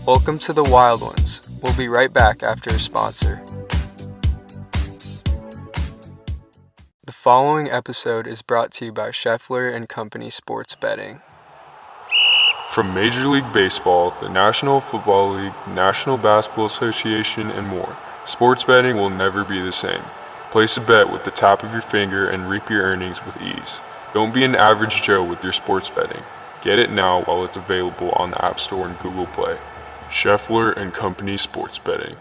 Welcome to the Wild Ones. We'll be right back after a sponsor. The following episode is brought to you by Scheffler and Company Sports Betting. From Major League Baseball, the National Football League, National Basketball Association, and more, sports betting will never be the same. Place a bet with the tap of your finger and reap your earnings with ease. Don't be an average Joe with your sports betting. Get it now while it's available on the App Store and Google Play. Scheffler and Company Sports Betting.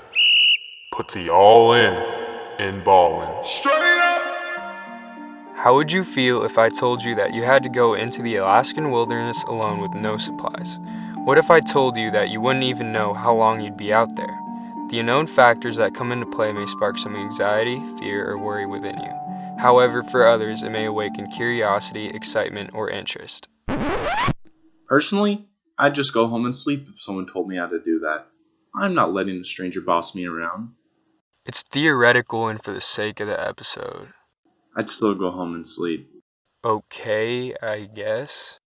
Put the all in ballin'. Straight up! How would you feel if I told you that you had to go into the Alaskan wilderness alone with no supplies? What if I told you that you wouldn't even know how long you'd be out there? The unknown factors that come into play may spark some anxiety, fear, or worry within you. However, for others, it may awaken curiosity, excitement, or interest. Personally, I'd just go home and sleep if someone told me how to do that. I'm not letting a stranger boss me around. It's theoretical and for the sake of the episode. I'd still go home and sleep. Okay, I guess.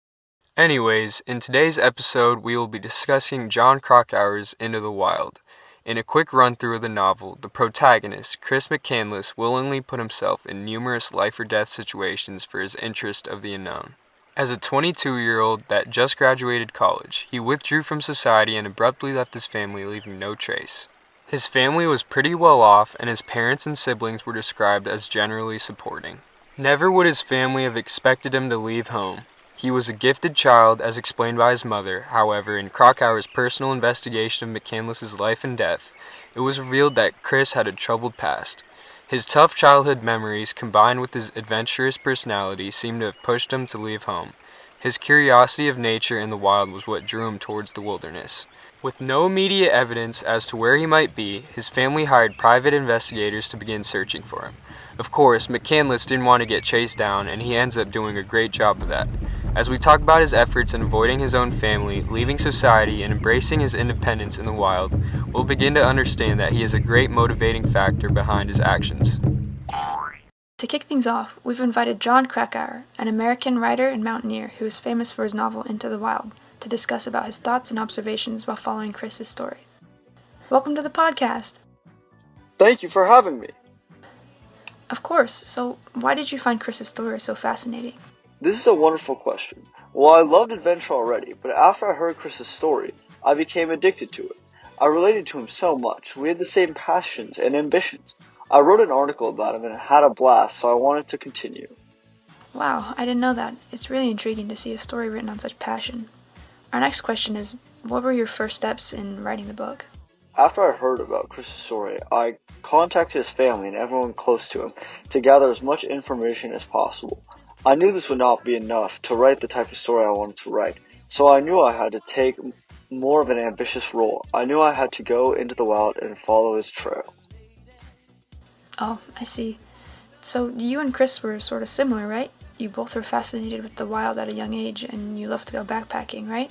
Anyways, in today's episode, we will be discussing Jon Krakauer's Into the Wild. In a quick run-through of the novel, the protagonist, Chris McCandless, willingly put himself in numerous life-or-death situations for his interest of the unknown. As a 22-year-old that just graduated college, he withdrew from society and abruptly left his family, leaving no trace. His family was pretty well off, and his parents and siblings were described as generally supporting. Never would his family have expected him to leave home. He was a gifted child, as explained by his mother. However, in Krakauer's personal investigation of McCandless's life and death, it was revealed that Chris had a troubled past. His tough childhood memories, combined with his adventurous personality, seemed to have pushed him to leave home. His curiosity of nature and the wild was what drew him towards the wilderness. With no immediate evidence as to where he might be, his family hired private investigators to begin searching for him. Of course, McCandless didn't want to get chased down, and he ends up doing a great job of that. As we talk about his efforts in avoiding his own family, leaving society, and embracing his independence in the wild, we'll begin to understand that he is a great motivating factor behind his actions. To kick things off, we've invited Jon Krakauer, an American writer and mountaineer who is famous for his novel Into the Wild, to discuss about his thoughts and observations while following Chris's story. Welcome to the podcast. Thank you for having me. Of course. So, why did you find Chris's story so fascinating? This is a wonderful question. Well, I loved adventure already, but after I heard Chris's story, I became addicted to it. I related to him so much. We had the same passions and ambitions. I wrote an article about him and had a blast, so I wanted to continue. Wow, I didn't know that. It's really intriguing to see a story written on such passion. Our next question is, what were your first steps in writing the book? After I heard about Chris's story, I contacted his family and everyone close to him to gather as much information as possible. I knew this would not be enough to write the type of story I wanted to write, so I knew I had to take more of an ambitious role. I knew I had to go into the wild and follow his trail. Oh, I see. So you and Chris were sort of similar, right? You both were fascinated with the wild at a young age, and you loved to go backpacking, right?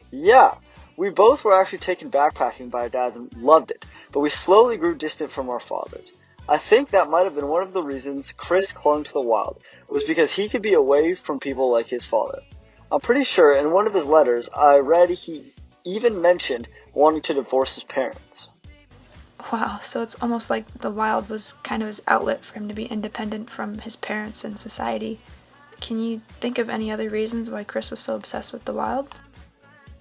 Yeah, we both were actually taken backpacking by our dads and loved it, but we slowly grew distant from our fathers. I think that might have been one of the reasons Chris clung to the wild, was because he could be away from people like his father. I'm pretty sure in one of his letters I read he even mentioned wanting to divorce his parents. Wow, so it's almost like the wild was kind of his outlet for him to be independent from his parents and society. Can you think of any other reasons why Chris was so obsessed with the wild?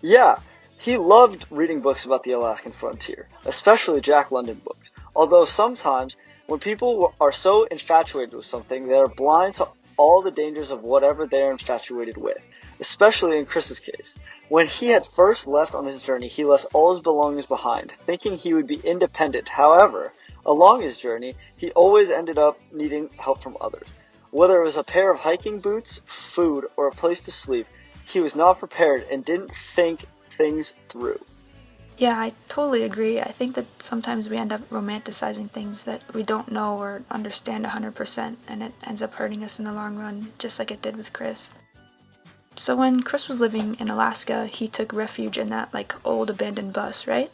Yeah, he loved reading books about the Alaskan frontier, especially Jack London books, although sometimes when people are so infatuated with something, they are blind to all the dangers of whatever they are infatuated with, especially in Chris's case. When he had first left on his journey, he left all his belongings behind, thinking he would be independent. However, along his journey, he always ended up needing help from others. Whether it was a pair of hiking boots, food, or a place to sleep, he was not prepared and didn't think things through. Yeah, I totally agree. I think that sometimes we end up romanticizing things that we don't know or understand 100%, and it ends up hurting us in the long run, just like it did with Chris. So when Chris was living in Alaska, he took refuge in that, old abandoned bus, right?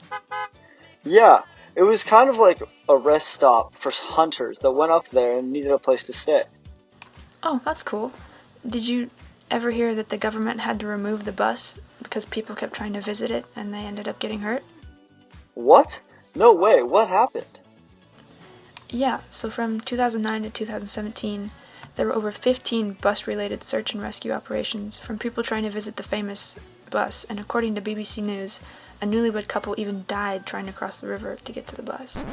Yeah, it was kind of like a rest stop for hunters that went up there and needed a place to stay. Oh, that's cool. Did you ever hear that the government had to remove the bus because people kept trying to visit it and they ended up getting hurt? What? No way, what happened? Yeah, so from 2009 to 2017, there were over 15 bus-related search and rescue operations from people trying to visit the famous bus, and according to BBC News, a newlywed couple even died trying to cross the river to get to the bus.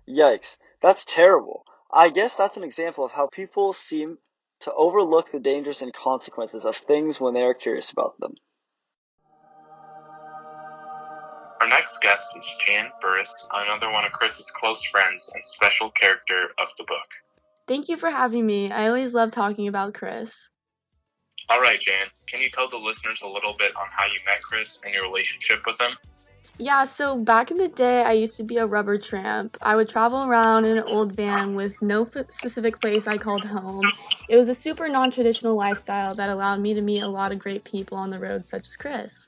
Yikes, that's terrible. I guess that's an example of how people seem to overlook the dangers and consequences of things when they are curious about them. Our next guest is Jan Burris, another one of Chris's close friends and special character of the book. Thank you for having me. I always love talking about Chris. All right, Jan, can you tell the listeners a little bit on how you met Chris and your relationship with him? Yeah, so back in the day, I used to be a rubber tramp. I would travel around in an old van with no specific place I called home. It was a super non-traditional lifestyle that allowed me to meet a lot of great people on the road, such as Chris.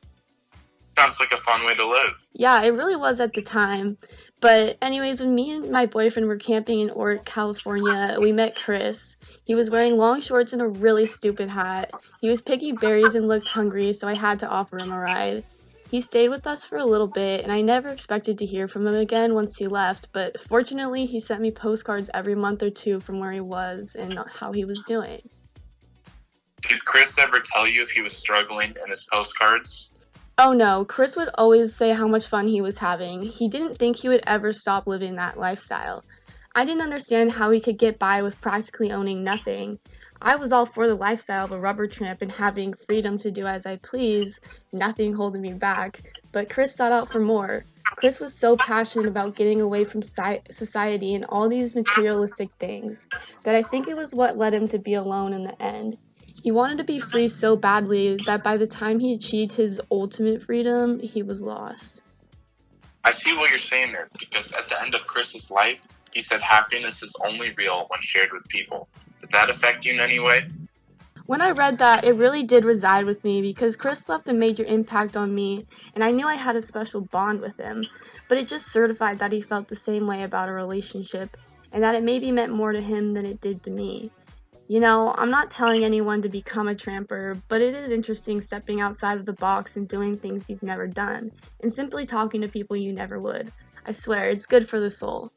Sounds like a fun way to live. Yeah, it really was at the time. But anyways, when me and my boyfriend were camping in Oregon, California, we met Chris. He was wearing long shorts and a really stupid hat. He was picking berries and looked hungry, so I had to offer him a ride. He stayed with us for a little bit, and I never expected to hear from him again once he left, but fortunately he sent me postcards every month or two from where he was and how he was doing. Did Chris ever tell you if he was struggling in his postcards? Oh no, Chris would always say how much fun he was having. He didn't think he would ever stop living that lifestyle. I didn't understand how he could get by with practically owning nothing. I was all for the lifestyle of a rubber tramp and having freedom to do as I please, nothing holding me back, but Chris sought out for more. Chris was so passionate about getting away from society and all these materialistic things that I think it was what led him to be alone in the end. He wanted to be free so badly that by the time he achieved his ultimate freedom, he was lost. I see what you're saying there, because at the end of Chris's life, he said happiness is only real when shared with people. Did that affect you in any way? When I read that, it really did reside with me because Chris left a major impact on me, and I knew I had a special bond with him, but it just certified that he felt the same way about a relationship, and that it maybe meant more to him than it did to me. You know, I'm not telling anyone to become a tramper, but it is interesting stepping outside of the box and doing things you've never done, and simply talking to people you never would. I swear, it's good for the soul.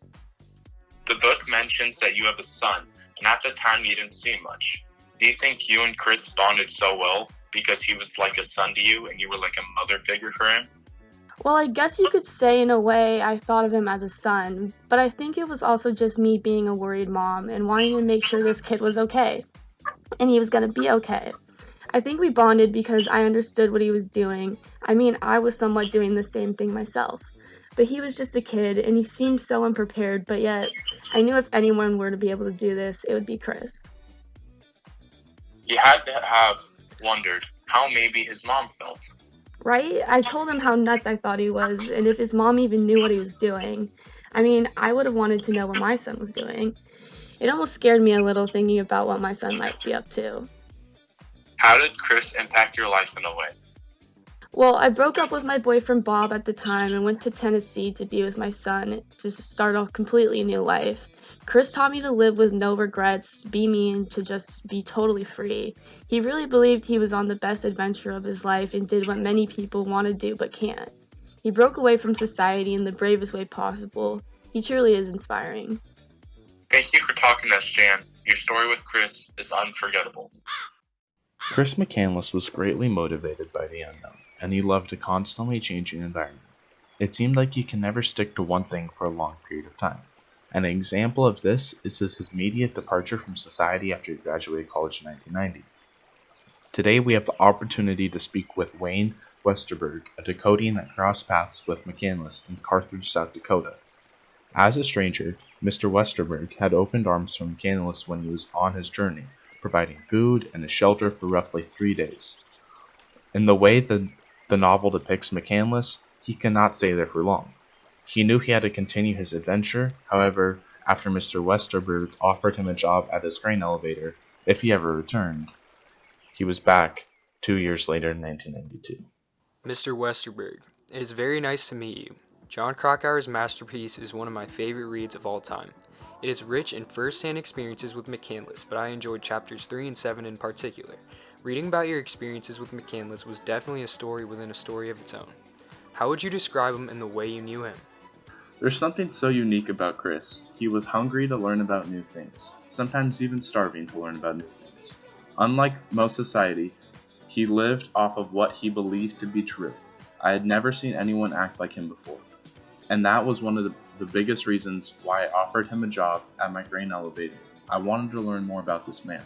The book mentions that you have a son, and at the time you didn't see much. Do you think you and Chris bonded so well because he was like a son to you and you were like a mother figure for him? Well, I guess you could say in a way I thought of him as a son, but I think it was also just me being a worried mom and wanting to make sure this kid was okay, and he was going to be okay. I think we bonded because I understood what he was doing. I mean, I was somewhat doing the same thing myself. But he was just a kid, and he seemed so unprepared, but yet I knew if anyone were to be able to do this, it would be Chris. You had to have wondered how maybe his mom felt. Right? I told him how nuts I thought he was, and if his mom even knew what he was doing. I mean, I would have wanted to know what my son was doing. It almost scared me a little thinking about what my son might be up to. How did Chris impact your life in a way? Well, I broke up with my boyfriend Bob at the time and went to Tennessee to be with my son to start a completely new life. Chris taught me to live with no regrets, be me, and to just be totally free. He really believed he was on the best adventure of his life and did what many people want to do but can't. He broke away from society in the bravest way possible. He truly is inspiring. Thank you for talking to us, Jan. Your story with Chris is unforgettable. Chris McCandless was greatly motivated by the unknown, and he loved a constantly changing environment. It seemed like he can never stick to one thing for a long period of time. An example of this is his immediate departure from society after he graduated college in 1990. Today we have the opportunity to speak with Wayne Westerberg, a Dakotian that crossed paths with McCandless in Carthage, South Dakota. As a stranger, Mr. Westerberg had opened arms for McCandless when he was on his journey, providing food and a shelter for roughly 3 days. In the way the novel depicts McCandless, he cannot stay there for long. He knew he had to continue his adventure. However, after Mr. Westerberg offered him a job at his grain elevator, if he ever returned, he was back 2 years later in 1992. Mr. Westerberg, it is very nice to meet you. Jon Krakauer's masterpiece is one of my favorite reads of all time. It is rich in first-hand experiences with McCandless, but I enjoyed chapters 3 and 7 in particular. Reading about your experiences with McCandless was definitely a story within a story of its own. How would you describe him in the way you knew him? There's something so unique about Chris. He was hungry to learn about new things, sometimes even starving to learn about new things. Unlike most society, he lived off of what he believed to be true. I had never seen anyone act like him before. And that was one of the biggest reasons why I offered him a job at my grain elevator. I wanted to learn more about this man.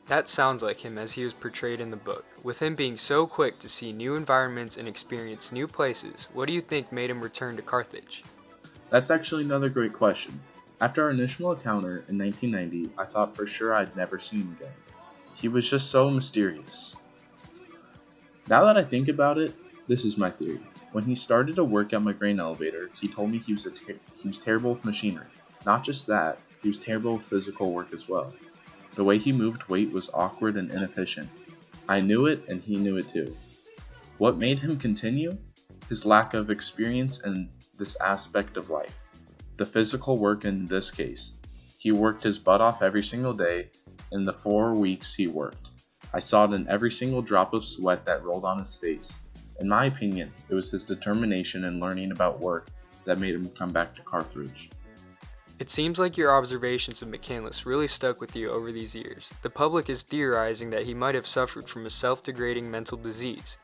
That sounds like him as he was portrayed in the book. With him being so quick to see new environments and experience new places, what do you think made him return to Carthage? That's actually another great question. After our initial encounter in 1990, I thought for sure I'd never see him again. He was just so mysterious. Now that I think about it, this is my theory. When he started to work at my grain elevator, he told me he was terrible with machinery. Not just that, he was terrible with physical work as well. The way he moved weight was awkward and inefficient. I knew it and he knew it too. What made him continue? His lack of experience in this aspect of life. The physical work in this case. He worked his butt off every single day in the 4 weeks he worked. I saw it in every single drop of sweat that rolled on his face. In my opinion, it was his determination in learning about work that made him come back to Carthage. It seems like your observations of McCandless really stuck with you over these years. The public is theorizing that he might have suffered from a self-degrading mental disease.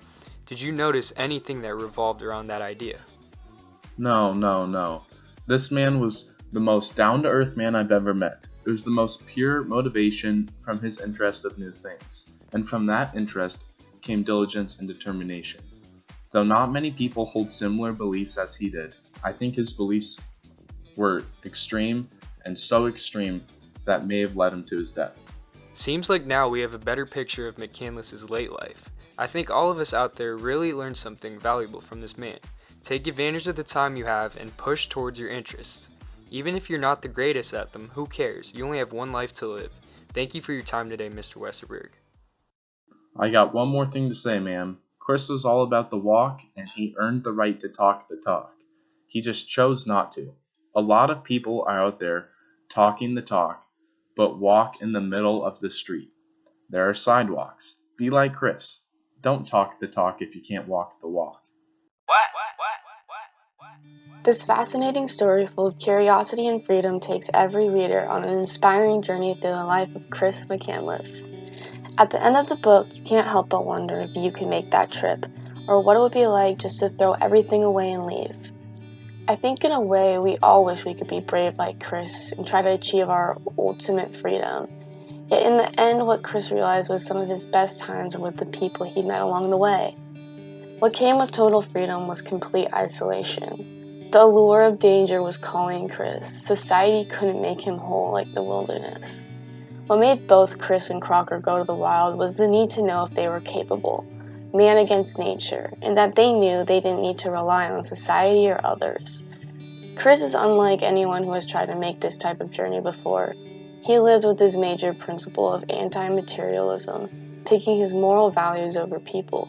Did you notice anything that revolved around that idea? No. This man was the most down-to-earth man I've ever met. It was the most pure motivation from his interest of new things. And from that interest came diligence and determination. Though not many people hold similar beliefs as he did, I think his beliefs were extreme and so extreme that may have led him to his death. Seems like now we have a better picture of McCandless's late life. I think all of us out there really learned something valuable from this man. Take advantage of the time you have and push towards your interests. Even if you're not the greatest at them, who cares? You only have one life to live. Thank you for your time today, Mr. Westerberg. I got one more thing to say, ma'am. Chris was all about the walk, and he earned the right to talk the talk. He just chose not to. A lot of people are out there talking the talk, but walk in the middle of the street. There are sidewalks. Be like Chris. Don't talk the talk if you can't walk the walk. This fascinating story full of curiosity and freedom takes every reader on an inspiring journey through the life of Chris McCandless. At the end of the book, you can't help but wonder if you can make that trip, or what it would be like just to throw everything away and leave. I think in a way, we all wish we could be brave like Chris and try to achieve our ultimate freedom. Yet in the end, what Chris realized was some of his best times were with the people he met along the way. What came with total freedom was complete isolation. The allure of danger was calling Chris. Society couldn't make him whole like the wilderness. What made both Chris and Crocker go to the wild was the need to know if they were capable, man against nature, and that they knew they didn't need to rely on society or others. Chris is unlike anyone who has tried to make this type of journey before. He lived with his major principle of anti-materialism, picking his moral values over people.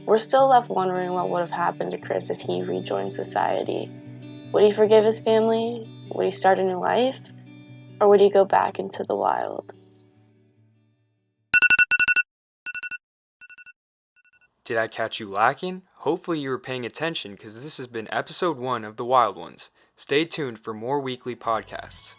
We're still left wondering what would have happened to Chris if he rejoined society. Would he forgive his family? Would he start a new life? Or would he go back into the wild? Did I catch you lacking? Hopefully you were paying attention because this has been episode 1 of The Wild Ones. Stay tuned for more weekly podcasts.